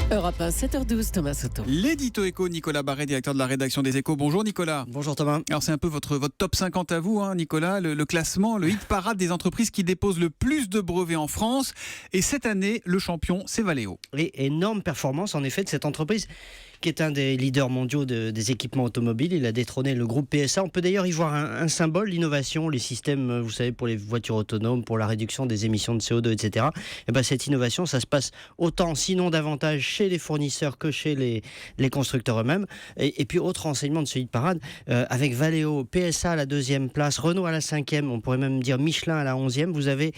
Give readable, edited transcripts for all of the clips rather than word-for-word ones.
Europe 1, 7h12, Thomas Soto. L'édito éco, Nicolas Barret, directeur de la rédaction des Échos. Bonjour Nicolas. Bonjour Thomas. Alors c'est un peu votre top 50 à vous, Nicolas, le classement, le hit parade des entreprises qui déposent le plus de brevets en France. Et cette année, le champion, c'est Valeo. Et énorme performance en effet de cette entreprise qui est un des leaders mondiaux des équipements automobiles. Il a détrôné le groupe PSA. On peut d'ailleurs y voir un symbole, l'innovation, les systèmes, vous savez, pour les voitures autonomes, pour la réduction des émissions de CO2, etc. Et ben, cette innovation, ça se passe autant, sinon davantage, chez les fournisseurs que chez les constructeurs eux-mêmes. Et puis, autre renseignement de ce hit parade, avec Valeo, PSA à la 2e place, Renault à la 5e, on pourrait même dire Michelin à la 11e, vous avez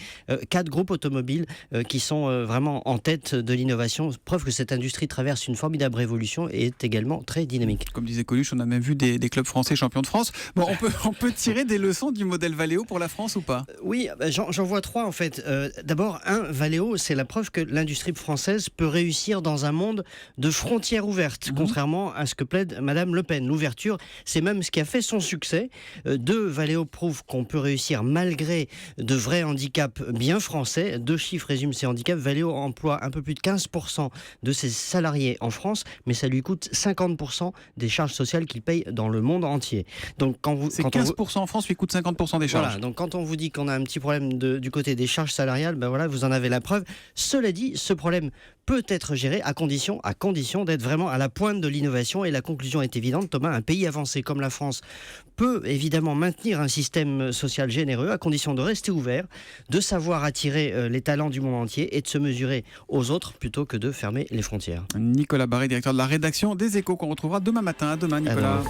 4 groupes automobiles qui sont vraiment en tête de l'innovation. Preuve que cette industrie traverse une formidable révolution et est également très dynamique. Comme disait Coluche, on a même vu des clubs français champions de France. Bon, on peut tirer des leçons du modèle Valeo pour la France ou pas ? Oui, j'en vois 3 en fait. D'abord, Valeo, c'est la preuve que l'industrie française peut réussir dans un monde de frontières ouvertes, contrairement à ce que plaide Madame Le Pen. L'ouverture, c'est même ce qui a fait son succès. 2, Valeo prouve qu'on peut réussir malgré de vrais handicaps bien français. 2 chiffres résument ces handicaps. Valeo emploie un peu plus de 15% de ses salariés en France, mais ça lui coûte 50% des charges sociales qu'il paye dans le monde entier. Donc c'est 15% en France, lui coûte 50% des charges. Voilà, donc quand on vous dit qu'on a un petit problème du côté des charges salariales, ben voilà, vous en avez la preuve. Cela dit, ce problème peut être géré à condition d'être vraiment à la pointe de l'innovation, et la conclusion est évidente, Thomas. Un pays avancé comme la France peut évidemment maintenir un système social généreux à condition de rester ouvert, de savoir attirer les talents du monde entier et de se mesurer aux autres plutôt que de fermer les frontières. Nicolas Barret, directeur de la rédaction des Échos, qu'on retrouvera demain matin. À demain, Nicolas.